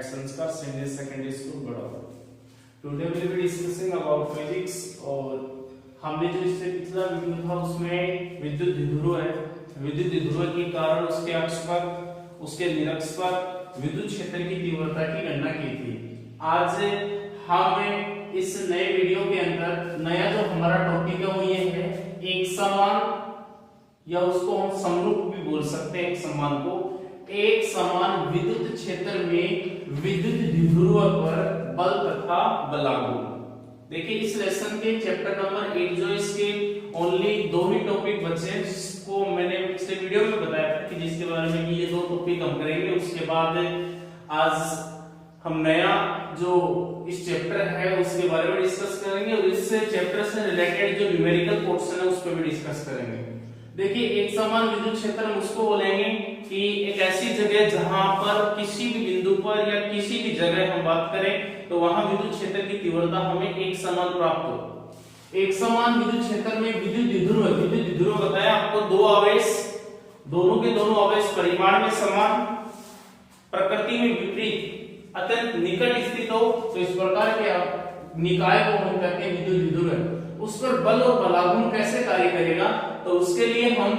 संस्कार senior secondary school Baroda. Today will be discussing about physics. और हमने जो इससे पिछला वीडियो था उसमें विद्युत द्विध्रुव है, विद्युत द्विध्रुव के कारण उसके अक्ष पर, उसके निरक्ष पर विद्युत क्षेत्र की तीव्रता की गणना की थी। आज हम इस नए वीडियो के अंदर नया जो हमारा टॉपिक है वो ये है एक समान, या उसको हम समरूप भी बोल सकते हैं, एक समान को, एक समान विद्युत क्षेत्र में विद्युत द्विध्रुव पर बल तथा बलागु। देखिए इस लेसन के चैप्टर नंबर 8 जो इसके ओनली दो ही टॉपिक बचे हैं, जिसको मैंने पिछले वीडियो में बताया था कि जिसके बारे में ये दो टॉपिक हम करेंगे। उसके बाद आज हम नया जो इस चैप्टर है उसके बारे में डिस्कस करेंगे और इस चैप्टर से रिलेटेड जो न्यूमेरिकल पोर्शन है उस पर भी डिस्कस करेंगे। देखिए एक समान विद्युत क्षेत्र हम उसको बोलेंगे कि एक ऐसी जगह जहां पर किसी भी बिंदु पर या किसी भी जगह हम बात करें तो वहां विद्युत क्षेत्र की तीव्रता हमें एक समान प्राप्त हो। एक समान विद्युत क्षेत्र में विद्युत द्विध्रुव बताया आपको, दो आवेश, दोनों के दोनों आवेश परिमाण में समान, प्रकृति में विपरीत, अत्यंत निकट स्थित हो तो इस प्रकार के निकाय को हम कहते हैं विद्युत द्विध्रुव। उस पर बल और बलागुण कैसे कार्य करेगा, तो उसके लिए हम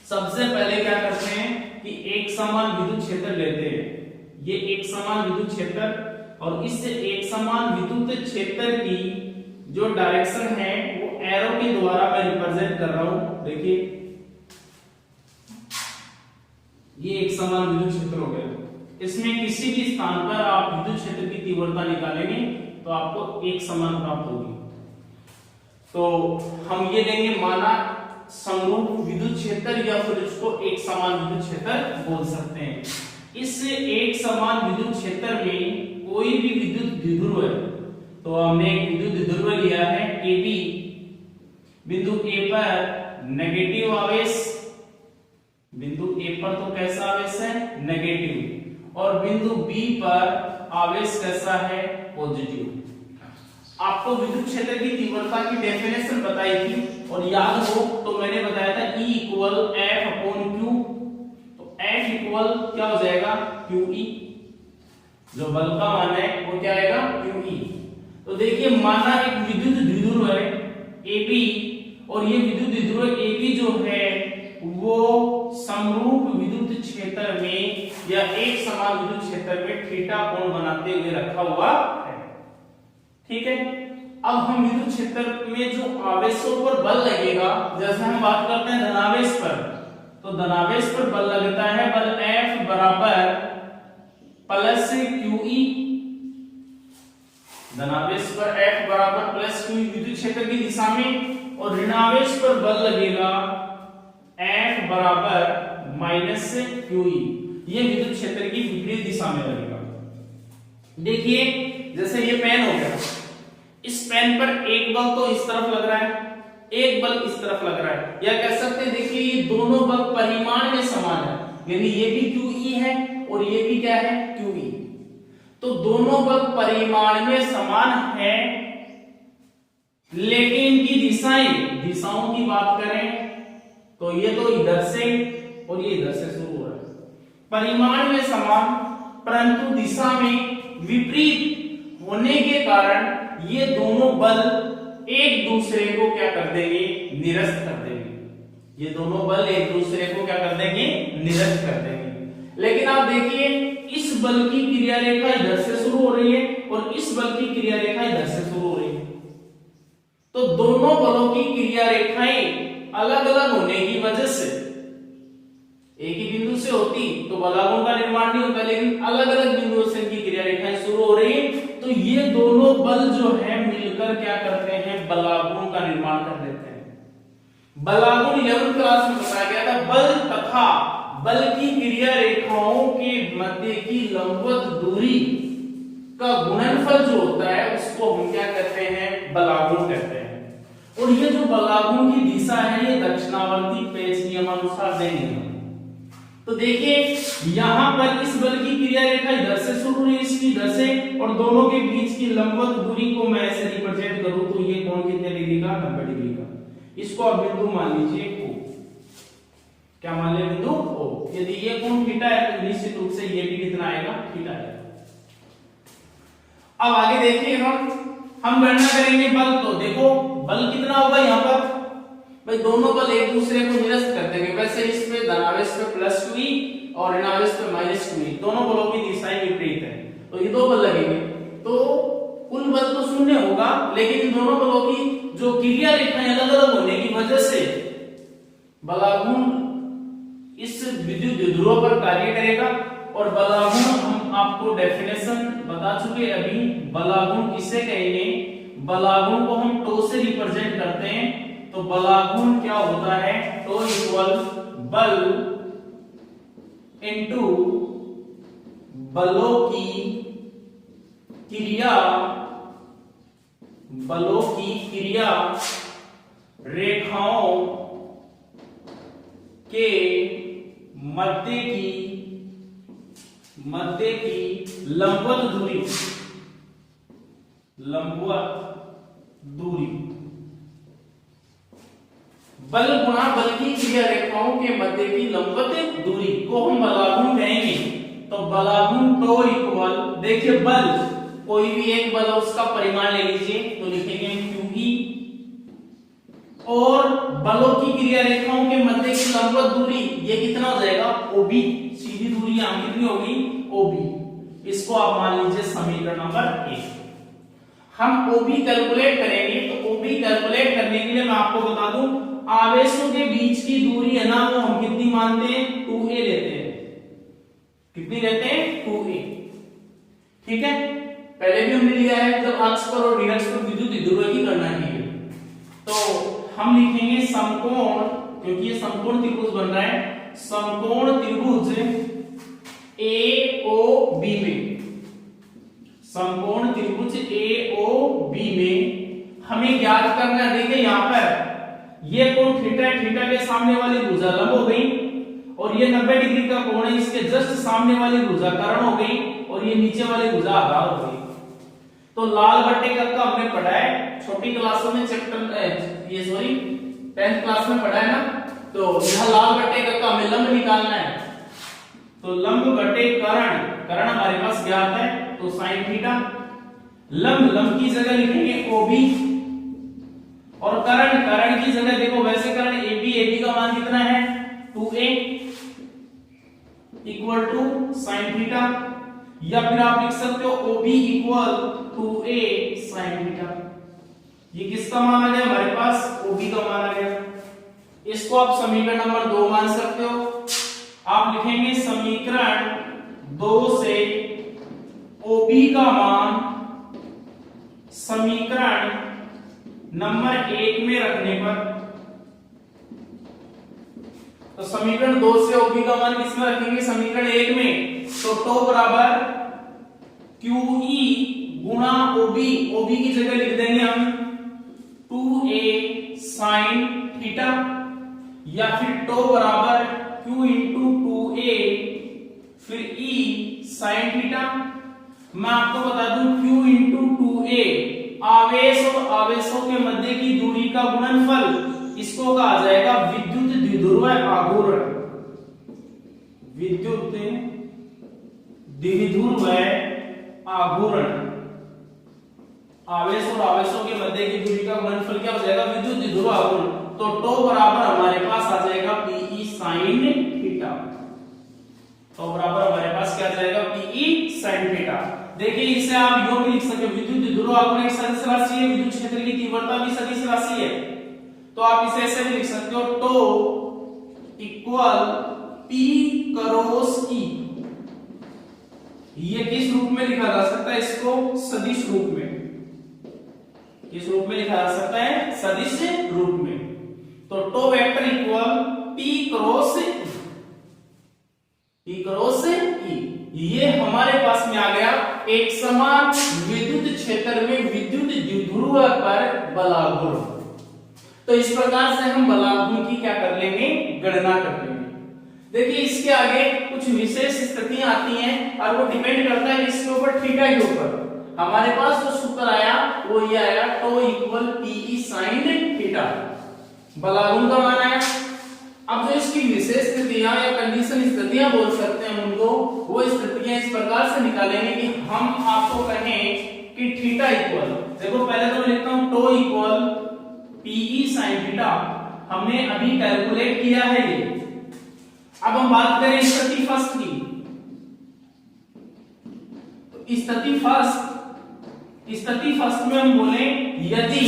सबसे पहले क्या करते हैं कि एक समान विद्युत क्षेत्र लेते हैं। ये एक समान विद्युत क्षेत्र, और इस एक समान विद्युत क्षेत्र की जो डायरेक्शन है वो एरो के द्वारा मैं रिप्रेजेंट कर रहा हूं। देखिए ये एक समान विद्युत क्षेत्र हो गया। इसमें किसी भी स्थान पर आप विद्युत क्षेत्र की तीव्रता निकालेंगे तो आपको एक समान प्राप्त होगी। तो हम ये लेंगे माना समरूप विद्युत क्षेत्र, या फिर इसको एक समान विद्युत क्षेत्र बोल सकते हैं। इस एक समान विद्युत क्षेत्र में कोई भी विद्युत द्विध्रुव है, तो हमने एक विद्युत द्विध्रुव लिया है AB, बिंदु A पर नेगेटिव आवेश, बिंदु A पर तो कैसा आवेश है, नेगेटिव, और बिंदु B पर आवेश कैसा है, पॉजिटिव। आपको विद्युत क्षेत्र की तीव्रता की डेफिनेशन बताई थी और याद हो तो मैंने बताया था E इक्वल F/Q। तो F इक्वल क्या हो जाएगा, QE। जो बल का मान है वो क्या आएगा, QE। तो देखिए माना एक विद्युत द्विध्रुव है AB, और ये विद्युत द्विध्रुव AB जो है वो समरूप विद्युत क्षेत्र में या एक समान विद्युत क्षेत्र में थीटा कोण बनाते हुए रखा हुआ है। ठीक है, अब हम विद्युत क्षेत्र में जो आवेशों पर बल लगेगा, जैसे हम बात करते हैं धनावेश पर, तो धनावेश पर बल लगता है बल F बराबर प्लस QE। धनावेश पर F बराबर प्लस QE विद्युत क्षेत्र की दिशा में, और ऋणावेश पर बल लगेगा F बराबर माइनस QE, ये विद्युत क्षेत्र की विपरीत दिशा में लगेगा। देखिए जैसे ये पेन हो गया, इस पेन पर एक बल तो इस तरफ लग रहा है, एक बल इस तरफ लग रहा है, या कह सकते हैं देखिए ये दोनों बल परिमाण में समान है, यानी ये भी QE है और ये भी क्या है, QE। तो दोनों बल परिमाण में समान है, लेकिन इनकी दिशाओं की बात करें तो ये तो इधर से और ये इधर से शुरू हो रहा है, परिमाण में समान परंतु दिशा में विपरीत होने के कारण ये दोनों बल एक दूसरे को क्या कर देंगे, निरस्त कर देंगे। ये दोनों बल एक दूसरे को क्या कर देंगे, निरस्त कर देंगे। लेकिन आप देखिए इस बल की क्रिया रेखा इधर से शुरू हो रही है और इस बल की क्रिया रेखा इधर से शुरू हो रही है, तो दोनों बलों की क्रिया रेखाएं अलग अलग होने की वजह से, एक ही बिंदु से होती तो बलागुण का निर्माण नहीं होता, लेकिन अलग अलग बिंदुओं से इनकी क्रिया रेखाएं शुरू हो रही है, तो ये दोनों बल जो है मिलकर क्या करते हैं, बलागुण का निर्माण कर देते हैं। बलागुण 11वीं क्लास में बताया गया था, बल तथा बल की क्रिया रेखाओं के मध्य की लंबवत दूरी का गुणनफल जो होता है उसको हम क्या कहते हैं, बलागुण कहते हैं। और ये जो बलागुण की दिशा है ये दक्षिणावर्ती पेच नियमानुसार देंगे। तो देखिए यहां पर इस बल की क्रिया रेखा इधर से शुरू हुई, इसकी इधर से, और दोनों के बीच की लंबवत दूरी को मैं ऐसे रिप्रेजेंट करूं तो ये कोण कितने डिग्री का, 90 डिग्री का। इसको आप बिंदु मान लीजिए O, क्या मान ले, बिंदु O। यदि ये कोण थीटा है तो निश्चित रूप से ये भी कितना आएगा, थीटा आएगा। अब आगे देखिए हम गणना करेंगे बल। तो देखो बल कितना होगा यहाँ पर भाई, दोनों बल एक दूसरे को निरस्त कर देंगे। वैसे इस पे धनावेश पे +2e और ऋणावेश पे -2e, दोनों बलों की दिशाएं विपरीत है, तो ये दो बल लगेंगे, तो कुल बल तो शून्य होगा, लेकिन इन दोनों बलों की जो क्रिया रेखाएं अलग अलग होने की वजह से बलागुण इस विद्युत द्विध्रुव पर कार्य करेगा। और बलागुण हम आपको डेफिनेशन बता चुके अभी। बलागुण किसे कहेंगे? बलागुण को हम टो से रिप्रेजेंट करते हैं। तो बलागुण क्या होता है? टो इक्वल बल इनटू बलों की क्रिया, बलों की क्रिया रेखाओं के मध्य की लंबवत दूरी, लंबवत दूरी। बल गुणा बल की क्रिया रेखाओं के मध्य की लंबवत दूरी को हम बलागुण कहेंगे। तो बलागुण टो इक्वल, देखिए बल कोई भी एक बल उसका परिमाण ले लीजिए, तो लिखेंगे QE, और बलों की क्रिया रेखाओं के मध्य की लंबवत दूरी ये कितना हो जाएगा? OB। सीधी दूरी यहां कितनी होगी? OB। इसको आप मान लीजिए समीकरण नंबर 1। हम OB कैलकुलेट करेंगे, तो OB कैलकुलेट करने के लिए मैं आपको बता दूं, आवेशों के बीच की दूरी है ना, वो हम कितनी मानते हैं? 2a लेते हैं। कितनी लेते हैं? 2a। ठीक है, पहले भी हमने लिया है जब अक्ष पर और निरक्ष पर विद्युत द्विध्रुव की गणना की है। तो हम लिखेंगे समकोण, क्योंकि ये समकोण त्रिभुज बन रहा है, समकोण त्रिभुज AOB में, समकोण त्रिभुज AOB में हमें ज्ञात करना है। देखिए यहां पर ये कोण थीटा है, थीटा के सामने वाली भुजा लंब हो गई, और ये 90 डिग्री का कोण है, इसके जस्ट सामने वाली भुजा कर्ण हो गई, और ये नीचे वाली भुजा आधार हो गई। तो लाल बट्टे का हमने पढ़ा है छोटी क्लासों में, चैप्टर ये सॉरी 10th क्लास में पढ़ा है ना। तो यहां लाल बट्टे का हमें लंब निकालना है, तो लंब बटे कर्ण, कर्ण हमारे पास ज्ञात है, तो sin थीटा। लंब की जगह लिखेंगे OB, और कर्ण की जगह देखो, वैसे कर्ण AB का मान कितना है? 2a equal to sin theta, या फिर आप लिख सकते हो OB equal 2a sin theta. ये किसका मान आ गया हमारे पास? OB का मान आ गया। इसको आप समीकरण नंबर 2 मान सकते हो। आप लिखेंगे समीकरण 2 से OB का मान समीकरण नंबर 1 में रखने पर, तो समीकरण 2 से OB का मान किसमें रखेंगे? समीकरण 1 में। तो टो बराबर QE गुणा OB की जगह लिख देंगे हम 2a sin थीटा, या फिर टो बराबर Q इंटू 2a फिर E sin थीटा। मैं आपको बता दूं Q इंटू 2a आवेश और आवेशों के मध्य की दूरी का गुणनफल, इसको कहा जाएगा विद्युत द्विध्रुव आघूर्ण। विद्युत द्विध्रुव आघूर्ण, आवेश और आवेशों के मध्य की दूरी का गुणनफल क्या हो जाएगा? विद्युत द्विध्रुव आघूर्ण। तो टो बराबर हमारे पास आ जाएगा PE sin थीटा। तो बराबर हमारे पास क्या आ जाएगा? PE sin theta. देखिए इसे आप योग लिख सकते हो, विद्युत द्विध्रुव आघूर्ण एक सदिश राशि है, विद्युत क्षेत्र की तीव्रता भी सदिश राशि है, तो आप इसे ऐसे भी लिख सकते हो, tau equal P cross E। ये किस रूप में लिखा जा सकता है? इसको सदिश रूप में। किस रूप में लिखा जा सकता है? सदिश रूप में। तो tau vector equal P cross E। ये हमारे पास में आ गया एक समान विद्युत क्षेत्र में विद्युत द्विध्रुव पर बलागुण। तो इस प्रकार से हम बलागुण की क्या कर लेंगे? गणना कर लेंगे। देखिए इसके आगे कुछ विशेष स्थितियां आती हैं, और वो डिपेंड करता है इसके ऊपर, थीटा के ऊपर। हमारे पास जो सूत्र आया वो ये आया, tau equal PE sin theta, बलागुण का मान आया। अब जो इसकी विशेष स्थितियां या कंडीशन स्थितियां बोल सकते हैं उनको, वो स्थितियां इस प्रकार से निकालेंगे कि हम आपको कहें कि थीटा इक्वल, देखो पहले तो मैं लिखता हूं tau equal PE sine theta, हमने अभी कैलकुलेट किया है ये। अब हम बात करें स्थिति फर्स्ट की, तो स्थिति फर्स्ट में हम बोले यदि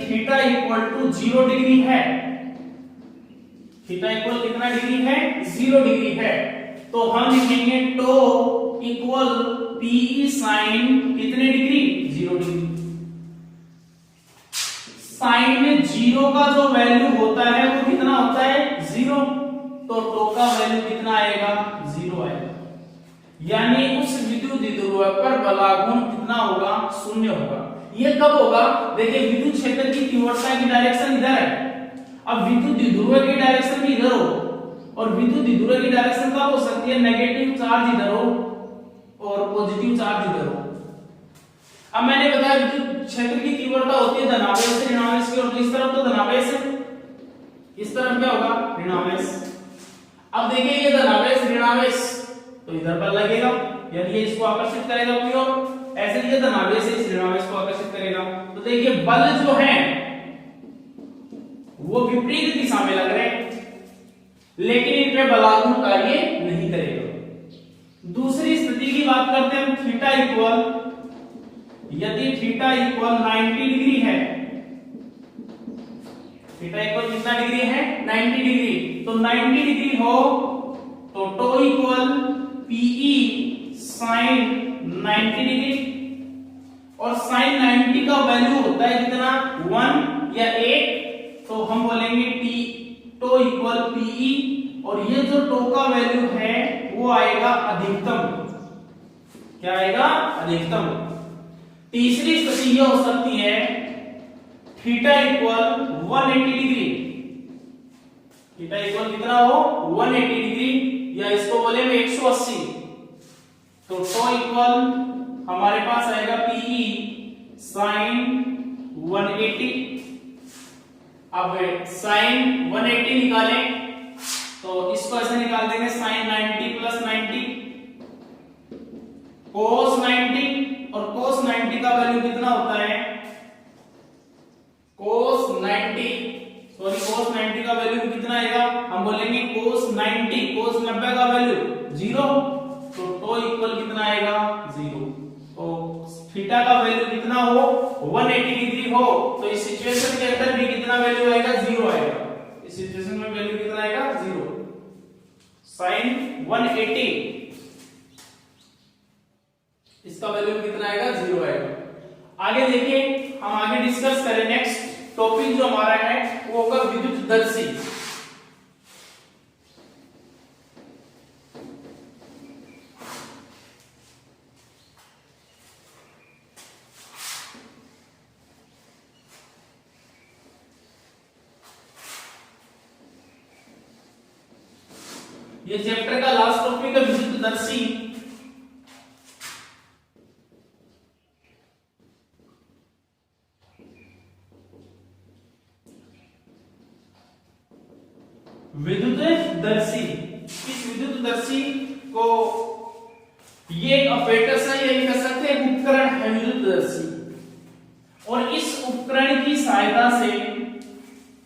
थीटा इक्वल टू 0 डिग्री है, थीटा इक्वल कितना डिग्री है, 0 डिग्री है, तो हम लिखेंगे टो इक्वल पीई साइन कितने डिग्री, 0 डिग्री। साइन 0 का जो वैल्यू होता है वो कितना होता है, 0, तो टो का वैल्यू कितना आएगा, 0 आएगा। यानी उस विद्युत द्विध्रुव पर बलागुण कितना होगा, 0 होगा। ये कब होगा, देखिए विद्युत क्षेत्र की तीव्रता की डायरेक्शन इधर है, अब विद्युत द्विध्रुव की डायरेक्शन भी इधर हो, और विद्युत द्विध्रुव की डायरेक्शन कब हो सकती है, नेगेटिव चार्ज इधर हो और पॉजिटिव चार्ज इधर हो। अब मैंने बताया विद्युत क्षेत्र की तीव्रता होती है धनावेश से ऋणावेश की ओर, इस तरफ तो धनावेश है, इस तरफ क्या होगा, ऋणावेश। अब देखिए ये धनावेश ऋणावेश तो इधर पर लगेगा, यानी ये इसको आकर्षित करेगा अपनी ओर, ऐसे ये धनावेश इस ऋणावेश को आकर्षित करेगा। तो देखिए बल जो है वो विपरीत दिशा में लग रहे हैं, लेकिन इन पे बलागुण कार्य नहीं करेगा। दूसरी स्थिति की बात करते हैं, थीटा इक्वल, यदि थीटा इक्वल 90 डिग्री है, थीटा इक्वल कितना डिग्री है, 90 डिग्री, तो 90 डिग्री हो तो tau equal PE sine 90 degree, और साइन 90 का वैल्यू होता है कितना, 1 या 1, तो हम बोलेंगे टी टो इक्वल पीई, और ये जो टो का वैल्यू है वो आएगा अधिकतम, क्या आएगा, अधिकतम। तीसरी स्थिति यह हो सकती है theta equal 180 degree, theta equal कितना हो, 180 डिग्री, या इसको बोलेंगे 180, तो टो इक्वल हमारे पास आएगा पीई साइन 180। अब साइन 180 निकालें तो इसको ऐसे निकाल देंगे, साइन 90 प्लस 90 कोस 90, और कोस 90 का वैल्यू कितना होता है, कोस 90 का वैल्यू कितना आएगा, हम बोलेंगे कोस 90 का वैल्यू 0, तो टो इक्वल कितना आएगा, 0। तो थीटा का वैल्यू कितना हो, 180 डिग्री हो, तो इस सिचुएशन के अंदर भी कितना वैल्यू आएगा, 0 आएगा। इस सिचुएशन में वैल्यू कितना आएगा, 0। साइन 180 इसका वैल्यू कितना आएगा, 0 आएगा। आगे देखिए, हम आगे डिस्कस करें, नेक्स्ट टॉपिक जो हमारा है वो होगा विद्युतदर्शी। ये चैप्टर का लास्ट टॉपिक है विद्युतदर्शी। विद्युतदर्शी, इस विद्युतदर्शी को ये एक ऑपरेटर है, ये कह सकते हैं उपकरण है विद्युतदर्शी, और इस उपकरण की सहायता से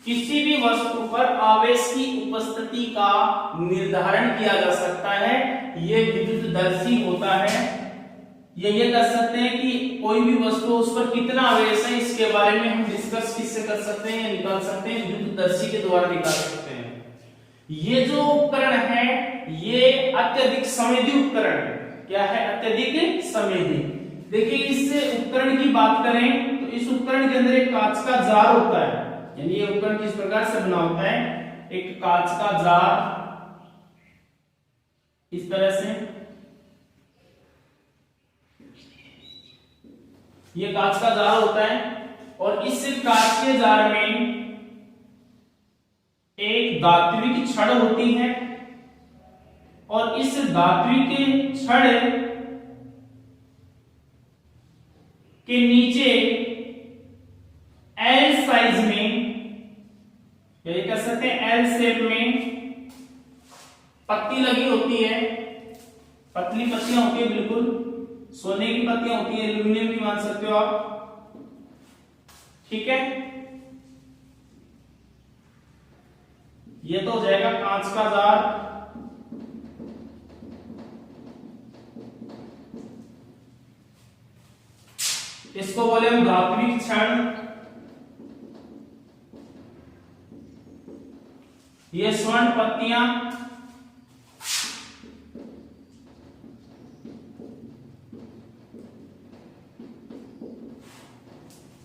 किसी भी वस्तु पर आवेश की उपस्थिति का निर्धारण किया जा सकता है, ये विद्युतदर्शी होता है। ये कह सकते हैं कि कोई भी वस्तु उस पर कितना आवेश है इसके बारे में हम डिस्कस किससे कर सकते हैं, निकाल सकते हैं, विद्युतदर्शी के द्वारा निकाल सकते हैं। ये जो उपकरण है ये अत्यधिक संवेदी उपकरण है। क्या है, अत्यधिक संवेदी। देखिए इस उपकरण की बात करें तो इस उपकरण के अंदर एक कांच का जार होता है, यानी ये उपकरण किस प्रकार से बना होता है, एक कांच का जार इस तरह से, ये कांच का जार होता है, और इस कांच के जार में एक धात्विक छड़ होती है, और इस धात्विक छड़ के नीचे एल साइज में, यही कह सकते हैं एल शेप में पत्ती लगी होती है, पतली पत्तियां होती है बिल्कुल, सोने की पत्तियां होती है, एल्यूमिनियम भी मान सकते हो आप, ठीक है। ये तो हो जाएगा कांच का जार। इसको बोले हम धात्विक क्षण। ये स्वर्ण पत्तियां,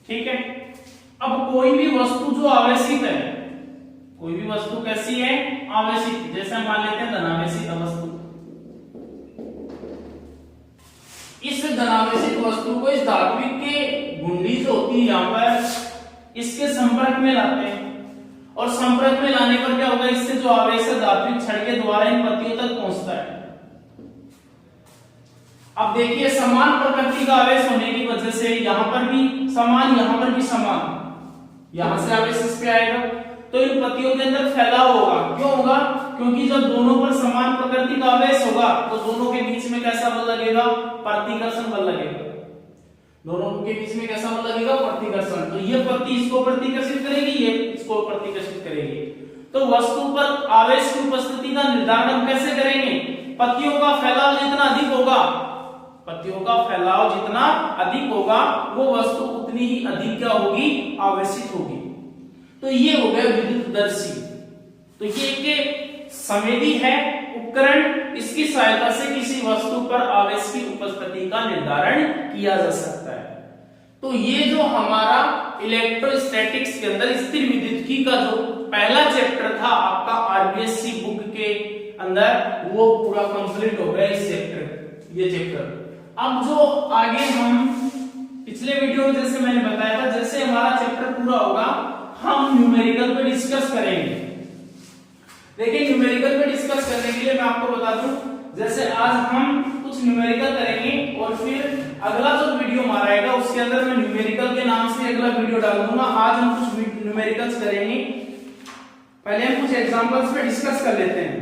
ठीक है। अब कोई भी वस्तु जो आवेशित है, कोई भी वस्तु कैसी है, आवेशित, जैसे हम मान लेते हैं धनावेशित वस्तु। इस धनावेशित वस्तु को इस धात्विक के गुंडी जो होती है यहां पर, इसके संपर्क में लाते हैं, और संपर्क में लाने पर क्या होगा, इससे जो आवेश है धात्विक क्षण के द्वारा इन पत्तियों तक पहुंचता है। अब देखिए समान प्रकृति का आवेश होने की वजह से यहां पर भी समान, यहां पर भी समान, यहां से आवेश इस पे आएगा, तो इन पत्तियों के अंदर फैलाव होगा। क्यों होगा? क्योंकि जब दोनों पर समान प्रकृति का आवेश होगा तो दोनों के बीच में कैसा बल लगेगा, प्रतिकर्षण बल लगेगा। दोनों के बीच में कैसा बल लगेगा, प्रतिकर्षण। तो ये पत्ती इसको प्रतिकर्षित करेगी, ये इसको प्रतिकर्षित करेगी। तो वस्तु पर आवेश की उपस्थिति का निर्धारण हम कैसे करेंगे? पत्तियों का फैलाव जितना अधिक होगा, पत्तियों का फैलाव जितना अधिक होगा, वो वस्तु उतनी ही अधिक क्या होगी, आवेशित होगी। तो ये हो गया विद्युतदर्शी। तो ये एक संवेदी है उपकरण, इसकी सहायता से किसी वस्तु पर आवेश की उपस्थिति का निर्धारण किया जा सकता है। तो ये जो हमारा इलेक्ट्रोस्टैटिक्स के अंदर स्थिर विद्युतिकी का जो पहला चैप्टर था आपका आरबीएससी बुक के अंदर, वो पूरा कंप्लीट हो गया इस चैप्टर, ये चैप्टर। अब जो आगे हम पिछले वीडियो में जैसे मैंने बताया था, जैसे हमारा चैप्टर पूरा होगा हम न्यूमेरिकल पे डिस्कस करेंगे। देखिए न्यूमेरिकल पे डिस्कस करने के लिए मैं आपको बता दूं, जैसे आज हम कुछ न्यूमेरिकल करेंगे और फिर अगला जो वीडियो हमारा आएगा उसके अंदर मैं न्यूमेरिकल के नाम से अगला वीडियो डाल दूंगा। आज हम कुछ न्यूमेरिकल्स करेंगे, पहले हम कुछ एग्जांपल्स पे डिस्कस कर लेते हैं।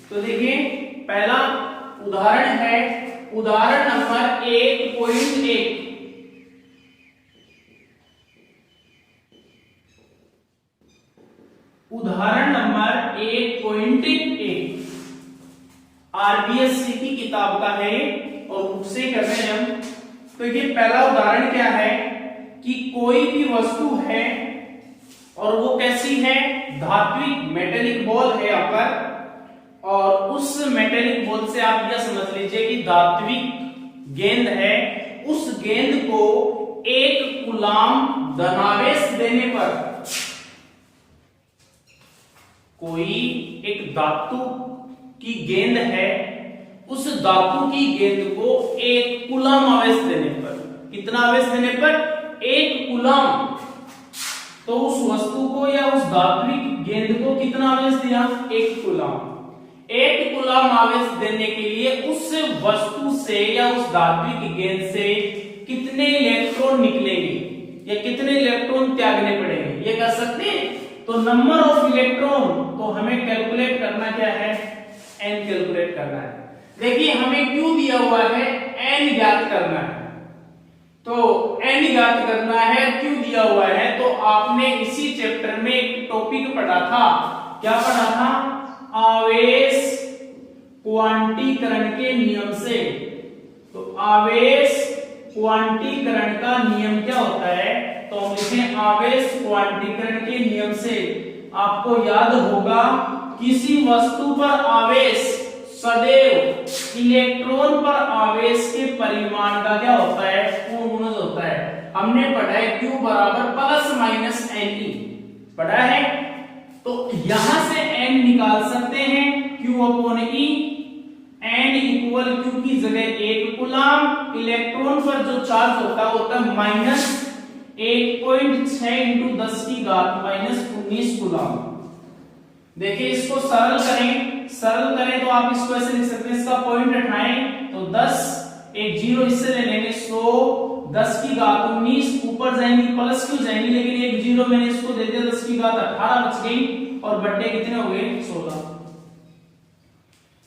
तो देखिए पहला उदाहरण है, उदाहरण नंबर 1.1। उदाहरण नंबर 1.1 आरबीएससी की किताब का है और उससे कर रहे हैं हम। तो ये पहला उदाहरण क्या है कि कोई भी वस्तु है और वो कैसी है, धात्विक मेटेलिक बॉल है यहाँ पर, और उस मेटेलिक बॉल से आप यह समझ लीजिए कि धात्विक गेंद है, उस गेंद को 1 कूलाम धनावेश देने पर, कोई एक धातु की गेंद है, उस धातु की गेंद को 1 कूलाम आवेश देने पर, कितना आवेश देने पर, 1 कूलाम। तो उस वस्तु को या उस धात्विक गेंद को कितना आवेश दिया, 1 कूलाम। 1 कूलाम आवेश देने के लिए उस वस्तु से या उस धात्विक गेंद से कितने इलेक्ट्रॉन निकलेंगे या कितने इलेक्ट्रॉन त्यागने पड़ेंगे, ये कर सकते हैं। तो नंबर ऑफ इलेक्ट्रॉन, तो हमें कैलकुलेट करना क्या है, n कैलकुलेट करना है। देखिए हमें Q दिया हुआ है, n ज्ञात करना है। तो n ज्ञात करना है, Q दिया हुआ है। तो आपने इसी चैप्टर में एक टॉपिक पढ़ा था, क्या पढ़ा था, आवेश क्वांटीकरण के नियम से। तो आवेश क्वांटीकरण का नियम क्या होता है, तो हम लिखें आवेश क्वांटीकरण के नियम से। आपको याद होगा किसी वस्तु पर आवेश सदैव इलेक्ट्रॉन पर आवेश के परिमाण का क्या होता है, पूर्ण गुणज होता है। हमने पढ़ा है Q बराबर प्लस माइनस Ne, पढ़ा है। तो यहां से n निकाल सकते हैं, Q upon E, n equal Q की जगह 1 कूलाम, इलेक्ट्रॉन पर जो चार्ज होता है माइनस 1.6 इंटू 10 की घात माइनस 19 कूलाम। देखिए इसको सरल करें तो आप इसको ऐसे लिख सकते हैं, इसका पॉइंट उठाएं तो 10, एक जीरो इससे ले लेंगे 100, 10 की घात 19, ऊपर जाएंगी प्लस क्यों जाएंगी, लेकिन एक जीरो मैंने इसको दे दिया, 10 की घात 18 बच गई और बट्टे कितने हो गए, 16।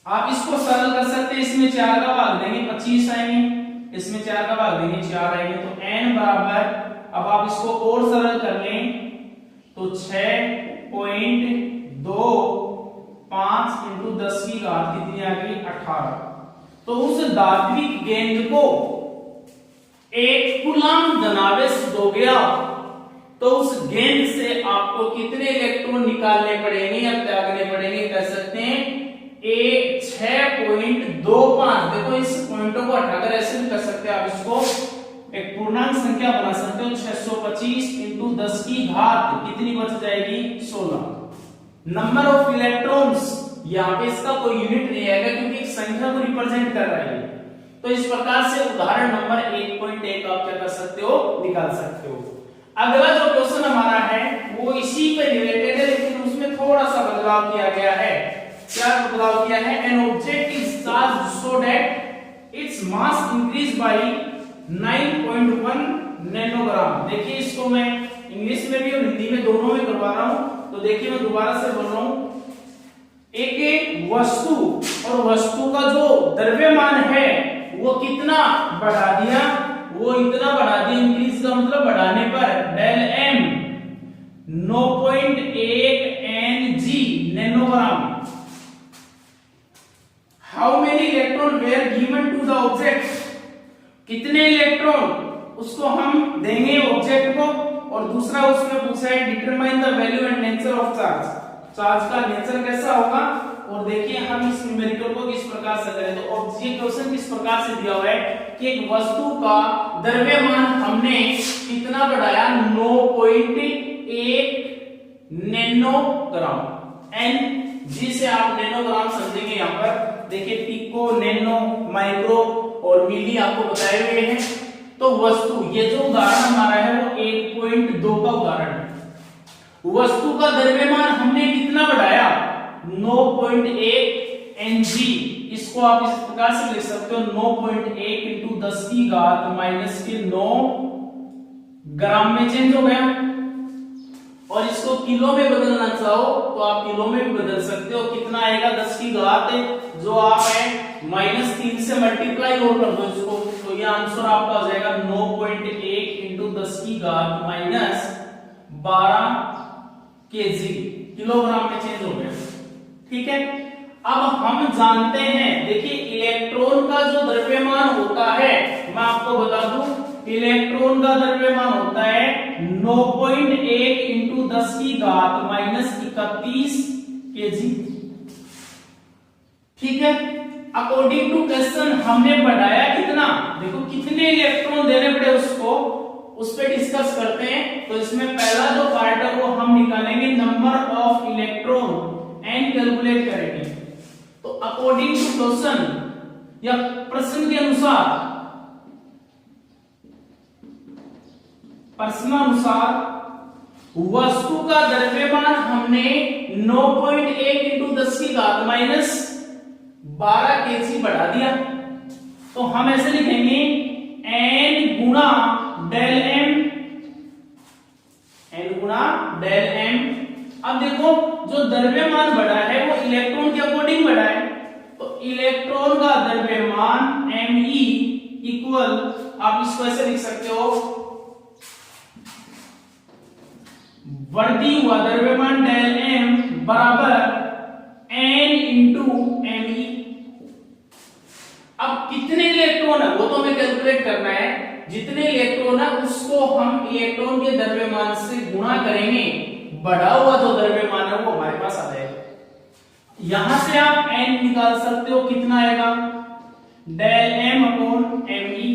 आप इसको सरल कर सकते हैं, इसमें 4 का भाग देंगे 25 आएंगे, इसमें 4 का भाग देंगे 4 आएंगे, तो n बराबर, अब आप इसको और सरल कर लें तो 6.25 इंटू 10 की घात कितनी आ गई 18। तो उस धात्विक गेंद को एक कूलम धनावेश दोगे आप, तो उस गेंद से आपको कितने इलेक्ट्रॉन निकालने पड़ेंगे या त्यागने पड़ेंगे, कह सकते हैं 6.25। देखो इस पॉइंटों को हटाकर ऐसे भी कर सकते हैं आप, इसको एक पूर्णांक संख्या बना सकते हो। 625 इंटू 10 की घात कितनी बच जाएगी 16। नंबर ऑफ इलेक्ट्रॉन्स, यहाँ पे इसका कोई यूनिट नहीं आएगा क्योंकि एक संख्या को रिप्रेजेंट कर रहा है। तो इस प्रकार से उदाहरण नंबर 1.1 आप क्या कर सकते हो, निकाल सकते हो। अगला जो क्वेश्चन हमारा है वो इसी पे रिलेटेड है, लेकिन उसमें थोड़ा सा बदलाव किया गया है। क्या बदलाव किया है? An object is charged so that its mass increase by 9.1 nanogram. देखिए इसको मैं इंग्लिश में भी और हिंदी में दोनों में करवा रहा हूं, तो देखिए मैं दोबारा से बोल रहा हूं। एक वस्तु और वस्तु का जो द्रव्यमान है वो कितना बढ़ा दिया, वो इतना बढ़ा दिया, इंक्रीज का मतलब बढ़ाने पर, del M 9.1 Ng nanogram. How many electron were given to the object, कितने इलेक्ट्रॉन उसको हम देंगे ऑब्जेक्ट को। और दूसरा उसमें पूछा है determine the value and nature of charge, charge का नेचर कैसा होगा। और देखिए हम इस न्यूमेरिकल को किस प्रकार से करें, तो ये क्वेश्चन किस प्रकार से दिया हुआ है कि एक वस्तु का द्रव्यमान हमने कितना बढ़ाया 9.1 नैनोग्राम। एन जी से आप नैनोग्राम समझेंगे। यहाँ पर देखिए पिको, नैनो, माइक्रो और मिली आपको बताए हुए हैं। तो वस्तु, ये जो उदाहरण हमारा है वो 1.2 का उदाहरण है। वस्तु का द्रव्यमान हमने कितना बढ़ाया 9.1 Ng। इसको आप इस प्रकार से लिख सकते हो 9.1 इंटू 10 की घात माइनस के 9 ग्राम में चेंज हो गया। और इसको किलो में बदलना चाहो तो आप किलो में भी बदल सकते हो। कितना आएगा 10 की घात जो आप है -3 से मल्टीप्लाई और कर दो इसको, तो ये आंसर आपका हो जाएगा 9.1 इंटू 10 की घात -12 केजी, किलोग्राम में चेंज हो गया। ठीक है, अब हम जानते हैं, देखिए इलेक्ट्रॉन का जो द्रव्यमान होता है, मैं आपको बता दूं इलेक्ट्रॉन का द्रव्यमान होता है 9.1 इंटू 10 की घात -31 केजी। ठीक है, अकॉर्डिंग टू क्वेश्चन हमने बढ़ाया कितना, देखो कितने इलेक्ट्रॉन देने पड़े उसको, उस पे डिस्कस करते हैं। तो इसमें पहला जो पार्ट है वो हम निकालेंगे number of electron, N calculate करेंगे। तो अकॉर्डिंग टू क्वेश्चन या प्रश्न के अनुसार, प्रश्नानुसार वस्तु का द्रव्यमान हमने 9.1 इंटू 10 की घात -12 केजी बढ़ा दिया। तो हम ऐसे लिखेंगे n गुणा डेल m, n गुणा डेल m। अब देखो जो द्रव्यमान बढ़ा है वो इलेक्ट्रॉन के अकॉर्डिंग बढ़ा है, तो इलेक्ट्रॉन का द्रव्यमान me इक्वल, आप इसको ऐसे लिख सकते हो बढ़ती हुआ द्रव्यमान डेल m बराबर n इंटू me। अब कितने इलेक्ट्रॉन है वो तो हमें कैलकुलेट करना है, जितने इलेक्ट्रॉन है उसको हम इलेक्ट्रॉन के द्रव्यमान से गुणा करेंगे, बढ़ा हुआ जो द्रव्यमान है वो हमारे पास आ जाएगा। यहां से आप n निकाल सकते हो, कितना आएगा डेल m अपॉन me।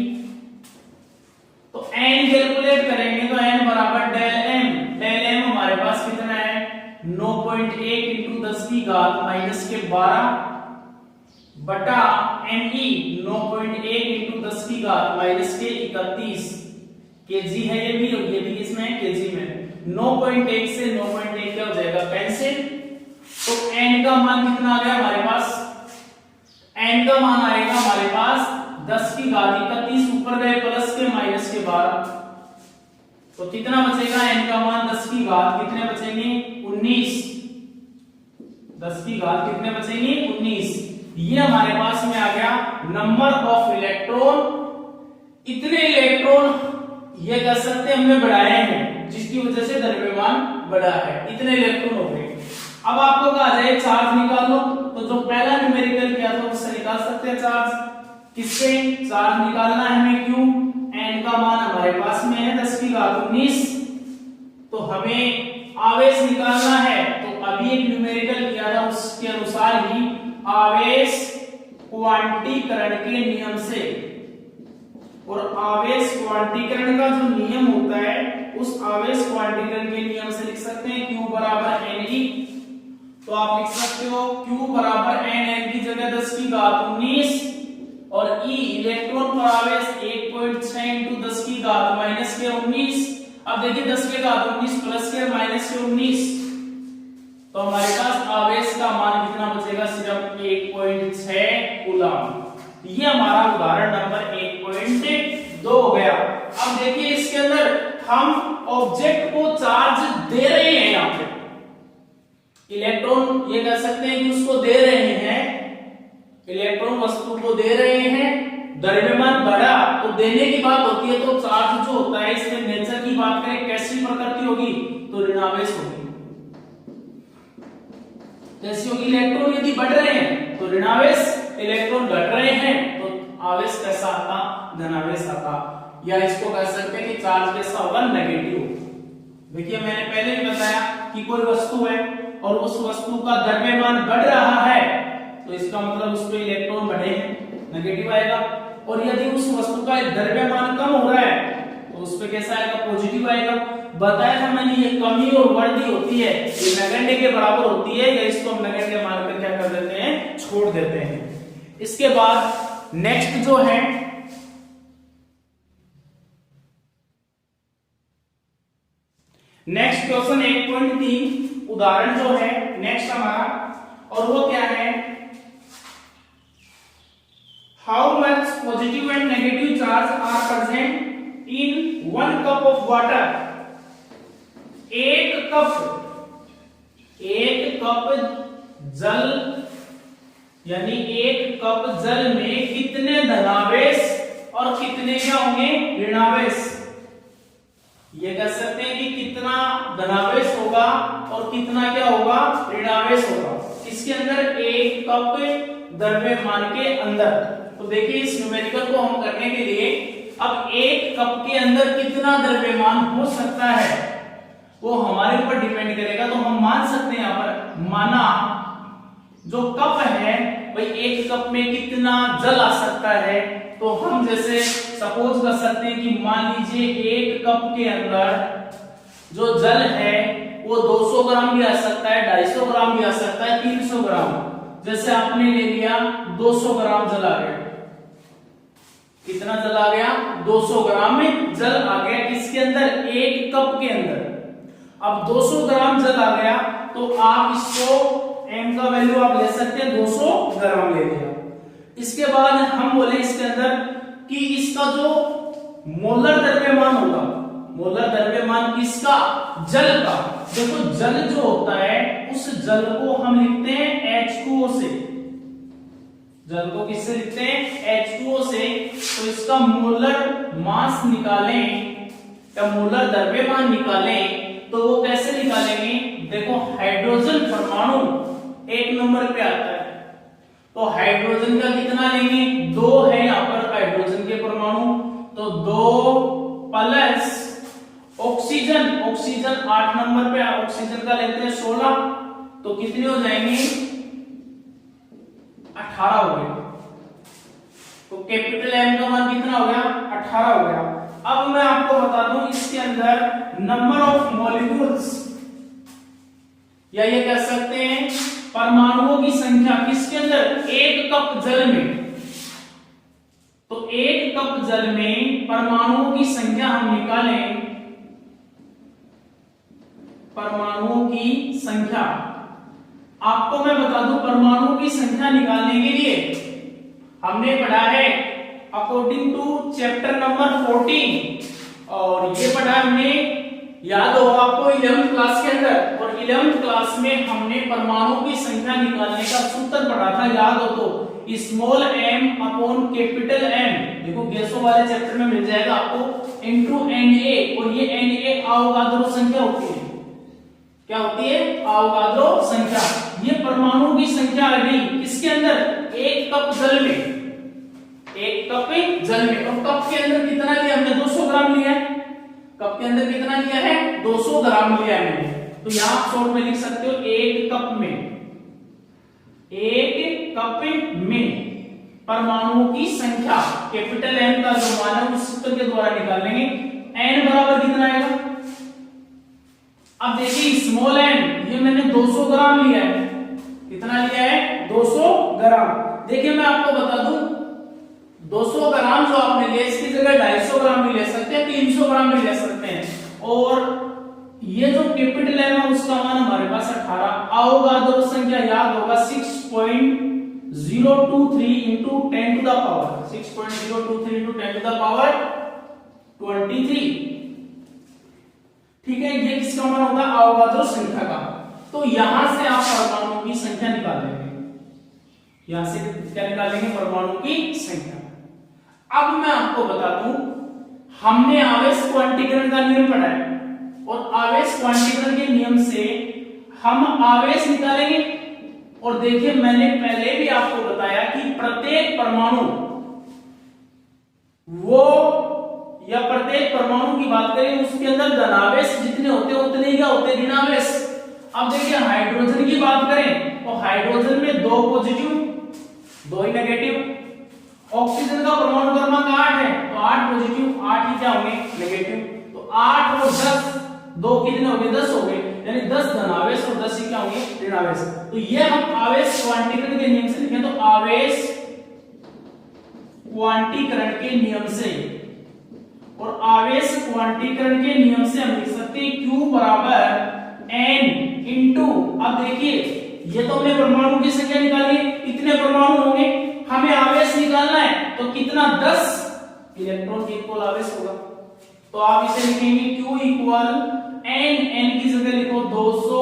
तो n कैलकुलेट करेंगे तो n बराबर डेल m, डेल m हमारे पास कितना है 9.1 इंटू 10 की घात -12 बटा me 9.1 इंटू 10 की घात -31 केजी है ये भी, और ये भी इसमें है केजी में। 9.1 से 9.1 क्या हो जाएगा कैंसिल। तो n का मान कितना आ गया हमारे पास, n का मान आएगा हमारे पास 10 की घात 31, ऊपर गए प्लस के माइनस के 12, तो कितना बचेगा n का मान 10 की घात कितने बचेंगे 19, 10 की घात कितने बचेंगे 19। ये हमारे पास में आ गया नंबर ऑफ इलेक्ट्रॉन इतने इलेक्ट्रॉन ये कह सकते हैं हमने बढ़ाए हैं, जिसकी वजह से द्रव्यमान बढ़ा है, इतने इलेक्ट्रॉन हो गए। अब आपको कहा जाए चार्ज निकालो, तो जो पहला न्यूमेरिकल किया था उससे निकाल सकते हैं चार्ज। किससे चार्ज निकालना है हमें? क्यों? n का मान हमारे पास में है 10 की घात 19, तो हमें आवेश निकालना है। तो अभी एक न्यूमेरिकल किया था उसके अनुसार ही आवेश क्वांटीकरण के नियम से, और आवेश क्वांटीकरण का जो नियम होता है उस आवेश क्वांटीकरण के नियम से लिख सकते हैं Q बराबर NE। तो आप लिख सकते हो Q बराबर n की जगह 10 की घात 19 और E इलेक्ट्रॉन पर आवेश 1.6 × 10 की घात -19। अब देखिए 10 की घात 19 प्लस के माइनस के 19, तो हमारे पास आवेश का मान कितना बचेगा? सिर्फ 1.6 कूलम। ये हमारा उदाहरण नंबर 1.2 हो गया। अब देखिए इसके अंदर हम ऑब्जेक्ट को चार्ज दे रहे हैं, यहाँ पे इलेक्ट्रॉन ये कह सकते हैं कि उसको दे रहे हैं, इलेक्ट्रॉन वस्तु को दे रहे हैं, द्रव्यमान बढ़ा तो देने की बात होती है, तो चार्ज जो होता है इसमें नेचर की बात करें कैसी प्रकृति होगी? तो ऋणावेश होगी। कैसी होगी? इलेक्ट्रॉन यदि बढ़ रहे हैं तो ऋणावेश, इलेक्ट्रॉन घट रहे हैं तो आवेश कैसा आता? धनावेश आता। या इसको कह सकते हैं कि चार्ज कैसा होगा? नेगेटिव। देखिए मैंने पहले भी बताया कि कोई वस्तु है और उस वस्तु का द्रव्यमान बढ़ रहा है तो इसका मतलब उस पे इलेक्ट्रॉन बढ़े हैं, नेगेटिव आएगा। और यदि उस वस्तु का द्रव्यमान कम हो रहा है तो उस पे कैसा आएगा? पॉजिटिव आएगा। बताया था मैंने ये कमी और वृद्धि होती है, ये नगण्य के बराबर होती है, या इसको हम नगण्य मानकर क्या कर देते हैं? छोड़ देते हैं। इसके बाद नेक्स्ट जो है नेक्स्ट क्वेश्चन 1.3 उदाहरण जो है नेक्स्ट हमारा, और वो क्या है? How much positive and negative charge are present in 1 cup of water. एक कप जल, यानी एक कप जल में कितने धनावेश और कितने क्या होंगे? ऋणावेश। ये कह सकते हैं कि कितना धनावेश होगा और कितना क्या होगा? ऋणावेश होगा। इसके अंदर एक कप द्रव्यमान के अंदर। तो देखिए इस न्यूमेरिकल को हम करने के लिए अब एक कप के अंदर कितना द्रव्यमान हो सकता है वो हमारे ऊपर डिपेंड करेगा। तो हम मान सकते हैं यहाँ पर, माना जो कप है भाई एक कप में कितना जल आ सकता है, तो हम जैसे सपोज कर सकते हैं कि मान लीजिए एक कप के अंदर जो जल है वो 200 ग्राम भी आ सकता है, 250 ग्राम भी आ सकता है, 300 ग्राम। जैसे आपने ले लिया 200 ग्राम जल आ गया। कितना जल आ गया? 200 ग्राम में जल आ गया किसके अंदर? एक कप के अंदर। अब 200 ग्राम जल आ गया तो आप इसको m का वैल्यू आप ले सकते हैं 200 ग्राम ले लिया। इसके बाद हम बोले इसके अंदर कि इसका जो मोलर द्रव्यमान होगा, मोलर द्रव्यमान किसका? जल का। देखो जल जो होता है उस जल को हम लिखते हैं H2O से। जल को किससे लिखते हैं? H2O से। तो इसका मोलर मास निकालें या मोलर द्रव्यमान निकालें तो वो कैसे निकालेंगे? देखो हाइड्रोजन परमाणु 1 नंबर पे आता है, तो हाइड्रोजन का कितना लेंगे? 2 है यहाँ पर हाइड्रोजन के परमाणु, तो 2 प्लस ऑक्सीजन, ऑक्सीजन 8 नंबर पे, ऑक्सीजन का लेते हैं 16, तो कितने हो जाएंगे? 18 हो गए। तो कैपिटल M का मान कितना हो गया? 18 हो गया। अब मैं आपको बता दूं इसके अंदर नंबर ऑफ मॉलिक्यूल्स, या ये कह सकते हैं परमाणुओं की संख्या किसके अंदर? एक कप जल में। तो एक कप जल में परमाणुओं की संख्या हम निकालें, परमाणुओं की संख्या आपको मैं बता दूं, परमाणुओं की संख्या निकालने के लिए हमने पढ़ा है अकॉर्डिंग टू चैप्टर नंबर 14, और ये पढ़ा हमने, याद हो आपको 11th क्लास के अंदर। और 11th क्लास में हमने परमाणु की संख्या निकालने का सूत्र पढ़ा था, याद हो तो small M upon capital M, देखो गैसों वाले चैप्टर में मिल जाएगा आपको, इनटू Na, और ये Na अवोगाद्रो संख्या होती है। क्या होती है? अवोगाद्रो संख्या। ये परमाणु की संख्या आ गई किसके अंदर? एक कप जल में, एक कप जल में। और कप के अंदर कितना लिया हमने? 200 ग्राम लिया है। कप के अंदर कितना लिया है? 200 ग्राम लिया है मैंने। तो यहां आप शॉर्ट में लिख सकते हो एक कप में, एक कप में परमाणुओं की संख्या, कैपिटल एन का जो मान है उस सूत्र के द्वारा निकाल लेंगे। एन बराबर कितना आएगा? अब देखिए स्मॉल एन, ये मैंने 200 ग्राम लिया है। कितना लिया है? 200 ग्राम। देखिए मैं आपको बता दूं, 200 ग्राम जो आपने लिया इसकी जगह 250 ग्राम भी ले सकते हैं, 300 ग्राम भी ले सकते हैं। और ये जो कैपिटल एन है उसका मान हमारे पास 18। अवोगाद्रो संख्या याद होगा 6.023 into 10 to the power 6.023 into 10 to the power 23। ठीक है, ये किसका मान होगा? अवोगाद्रो संख्या का। तो यहां से आप परमाणुओं की संख्या निकाल लेंगे, यहां से क्या निकालेंगे? परमाणु की संख्या। अब मैं आपको बता दूं, हमने आवेश क्वांटीकरण का नियम पढ़ा है, और आवेश क्वांटीकरण के नियम से हम आवेश निकालेंगे। और देखिए मैंने पहले भी आपको बताया कि प्रत्येक परमाणु वो, या प्रत्येक परमाणु की बात करें उसके अंदर धनावेश जितने होते हैं उतने ही क्या होते हैं? ऋणावेश। अब देखिए हाइड्रोजन की बात करें तो हाइड्रोजन में 2 पॉजिटिव 2 ही नेगेटिव। ऑक्सीजन का परमाणु क्रमांक 8 है तो 8 पॉजिटिव 8 ही क्या होंगे? नेगेटिव। तो 8 और 10 2 कितने हो गए? 10 हो गए, यानी 10 धनावेश और 10 ही क्या होंगे? ऋणावेश। तो ये हम आवेश क्वांटीकरण के नियम से लिखें तो आवेश क्वांटीकरण के नियम से, और आवेश क्वांटीकरण के नियम से हम लिख सकते हैं Q बराबर N इंटू, अब देखिए ये तो हमने परमाणु की संख्या निकाली है, कितने परमाणु होंगे? हमें आवेश निकालना है तो कितना? 10 इलेक्ट्रॉन के इक्वल आवेश होगा। तो आप इसे लिखेंगे Q इक्वल N की जगह लिखो 200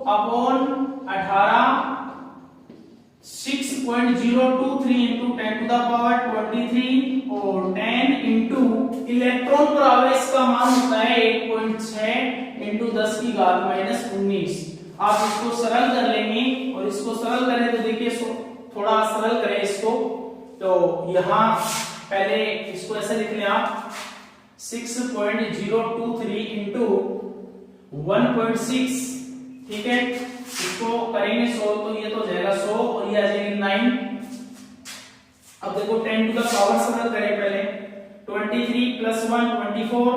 upon 18 6.023 into 10 to the power 23 और 10 इंटू इलेक्ट्रॉन पर आवेश का मान होता है 1.6 इंटू 10 की घात -19। आप इसको सरल कर लेंगे, और इसको सरल करें तो देखिए थोड़ा सरल करें इसको, तो यहां पहले इसको ऐसे लिख लें आप 6.023 इंटू 1.6। ठीक है, इसको करेंगे 100 तो ये तो हो जाएगा 100 और ये आ जाएगी 9। अब देखो 10 टू द पावर सरल करें पहले, 23 प्लस 1 24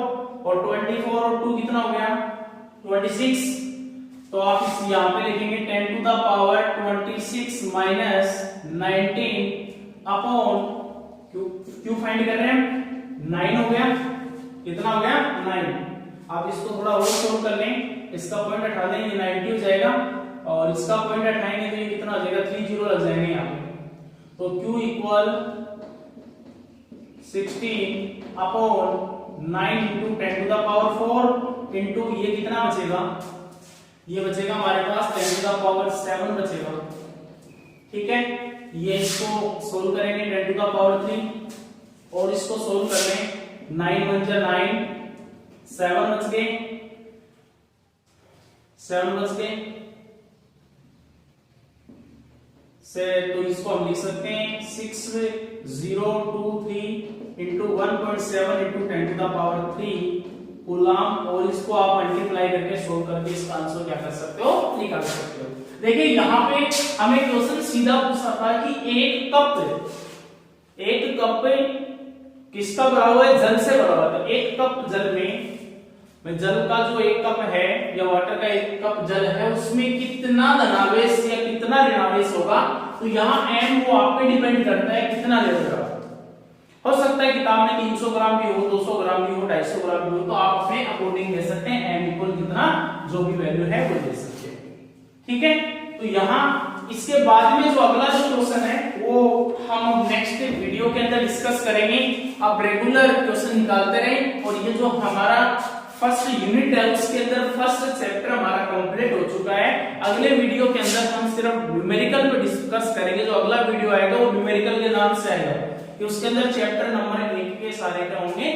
और 24 और 2 कितना हो गया? 26। तो आप इस यहां पे लिखेंगे 10 to the power 26 minus 19 upon Q find कर रहे हैं 9 हो गया। कितना हो गया? 9। आप इसको थोड़ा और सोल्व कर लें, इसका पॉइंट हटा देंगे 90 हो जाएगा, और इसका पॉइंट हटाएंगे तो ये कितना हो जाएगा? 3 जीरो लग जाएंगे यहाँ पे। तो Q equal 16 upon 9 into 10 to the power 4 into ये कितना बचेगा? ये बचेगा हमारे पास 10 टू द पावर 7 बचेगा। ठीक है, ये इसको सोल्व करेंगे 10 टू द पावर 3 और इसको सोल्व कर लें 9 1 जा 9 7 बच गए 7 बच गए से, तो इसको हम लिख सकते हैं 6023 into 1.7 into 10 to the power 3 coulomb, और इसको आप मल्टीप्लाई करके सोल्व करके इसका आंसर क्या कर सकते हो? निकाल सकते हो। देखिए यहाँ पे हमें क्वेश्चन सीधा पूछ सकता है कि एक कप किसका भरा हुआ है? जल से भरा हुआ है। तो एक कप जल में जल का जो एक कप है या वाटर का एक कप जल है उसमें कितना धनावेश या कितना ऋणावेश होगा? तो यहाँ m वो आप पे डिपेंड करता है कितना ले रहा हो सकता है किताब में 300 ग्राम भी हो, 200 ग्राम भी हो, 250 ग्राम भी हो, तो आप अपने अकॉर्डिंग ले सकते हैं m इक्वल कितना जो भी वैल्यू है वो ले सकते हैं। ठीक है, तो यहाँ इसके बाद में जो अगला जो क्वेश्चन है वो हम नेक्स्ट वीडियो के अंदर डिस्कस करेंगे। आप रेगुलर क्वेश्चन निकालते रहें और ये जो हमारा फर्स्ट यूनिट है उसके अंदर फर्स्ट चैप्टर हमारा कंप्लीट हो चुका है। अगले वीडियो के अंदर हम सिर्फ न्यूमेरिकल पे डिस्कस करेंगे। जो अगला वीडियो आएगा वो न्यूमेरिकल के नाम से आएगा कि उसके अंदर चैप्टर नंबर 1 के सारे क्या होंगे